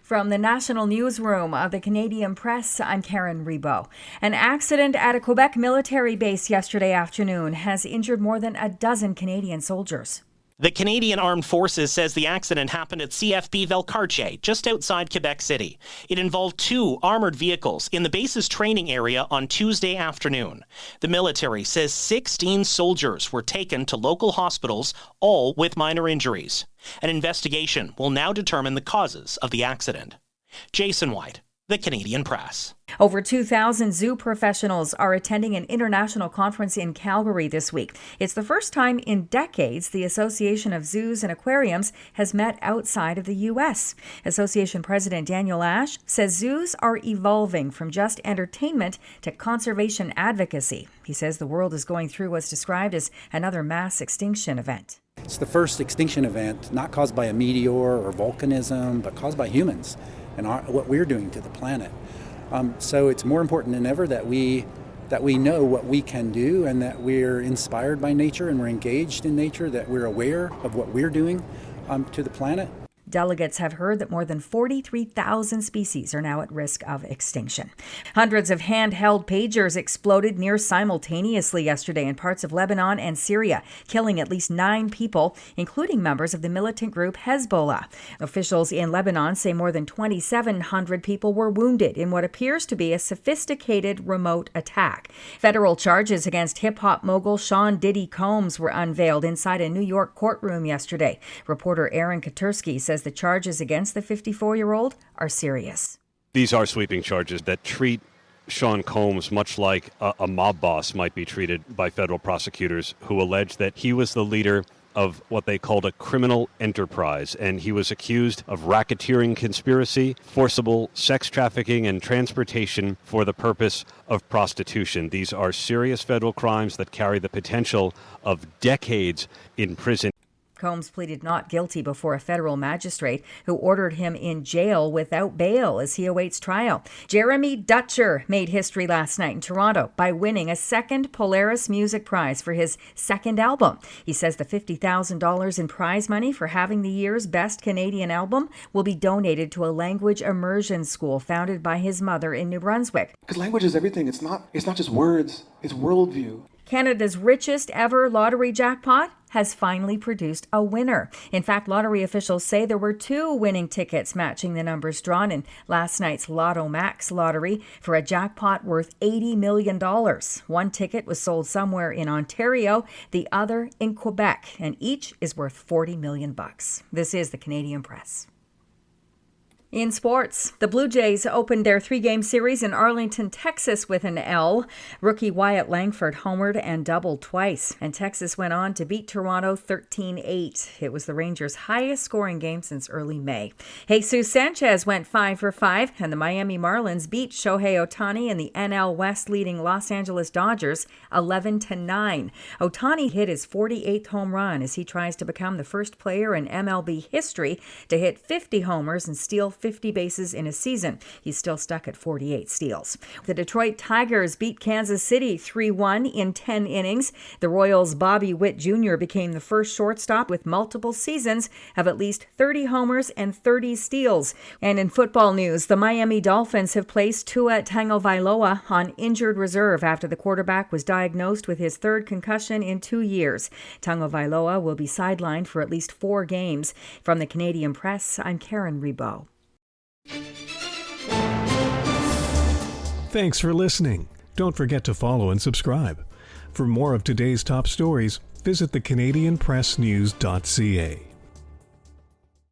From the national newsroom of the Canadian Press, I'm Karen Rebo. An accident at a Quebec military base yesterday afternoon has injured more than a dozen Canadian soldiers. The Canadian Armed Forces says the accident happened at CFB Valcartier, just outside Quebec City. It involved 2 armored vehicles in the base's training area on Tuesday afternoon. The military says 16 soldiers were taken to local hospitals, all with minor injuries. An investigation will now determine the causes of the accident. Jason White, the Canadian Press. Over 2,000 zoo professionals are attending an international conference in Calgary this week. It's the first time in decades the Association of Zoos and Aquariums has met outside of the U.S. Association President Daniel Ash says zoos are evolving from just entertainment to conservation advocacy. He says the world is going through what's described as another mass extinction event. It's the first extinction event not caused by a meteor or volcanism, but caused by humans and what we're doing to the planet. So it's more important than ever that we know what we can do and that we're inspired by nature and we're engaged in nature, that we're aware of what we're doing to the planet. Delegates have heard that more than 43,000 species are now at risk of extinction. Hundreds of handheld pagers exploded near simultaneously yesterday in parts of Lebanon and Syria, killing at least 9 people, including members of the militant group Hezbollah. Officials in Lebanon say more than 2,700 people were wounded in what appears to be a sophisticated remote attack. Federal charges against hip-hop mogul Sean Diddy Combs were unveiled inside a New York courtroom yesterday. Reporter Aaron Katursky says the charges against the 54-year-old are serious. These are sweeping charges that treat Sean Combs much like a mob boss might be treated by federal prosecutors who allege that he was the leader of what they called a criminal enterprise, and he was accused of racketeering conspiracy, forcible sex trafficking, and transportation for the purpose of prostitution. These are serious federal crimes that carry the potential of decades in prison. Combs pleaded not guilty before a federal magistrate who ordered him in jail without bail as he awaits trial. Jeremy Dutcher made history last night in Toronto by winning a second Polaris Music Prize for his second album. He says the $50,000 in prize money for having the year's best Canadian album will be donated to a language immersion school founded by his mother in New Brunswick. Because language is everything. It's not just words, it's worldview. Canada's richest ever lottery jackpot has finally produced a winner. In fact, lottery officials say there were 2 winning tickets matching the numbers drawn in last night's Lotto Max lottery for a jackpot worth $80 million. One ticket was sold somewhere in Ontario, the other in Quebec, and each is worth $40 million. This is the Canadian Press. In sports, the Blue Jays opened their 3-game series in Arlington, Texas with an L. Rookie Wyatt Langford homered and doubled twice, and Texas went on to beat Toronto 13-8. It was the Rangers' highest scoring game since early May. Jesus Sanchez went 5 for 5, and the Miami Marlins beat Shohei Ohtani and the NL West leading Los Angeles Dodgers 11-9. Ohtani hit his 48th home run as he tries to become the first player in MLB history to hit 50 homers and steal 50 bases in a season. He's still stuck at 48 steals. The Detroit Tigers beat Kansas City 3-1 in 10 innings. The Royals' Bobby Witt Jr. became the first shortstop with multiple seasons of at least 30 homers and 30 steals. And in football news, the Miami Dolphins have placed Tua Tagovailoa on injured reserve after the quarterback was diagnosed with his 3rd concussion in 2 years. Tagovailoa will be sidelined for at least 4 games. From the Canadian Press, I'm Karen Rebo. Thanks for listening. Don't forget to follow and subscribe. For more of today's top stories, visit thecanadianpressnews.ca.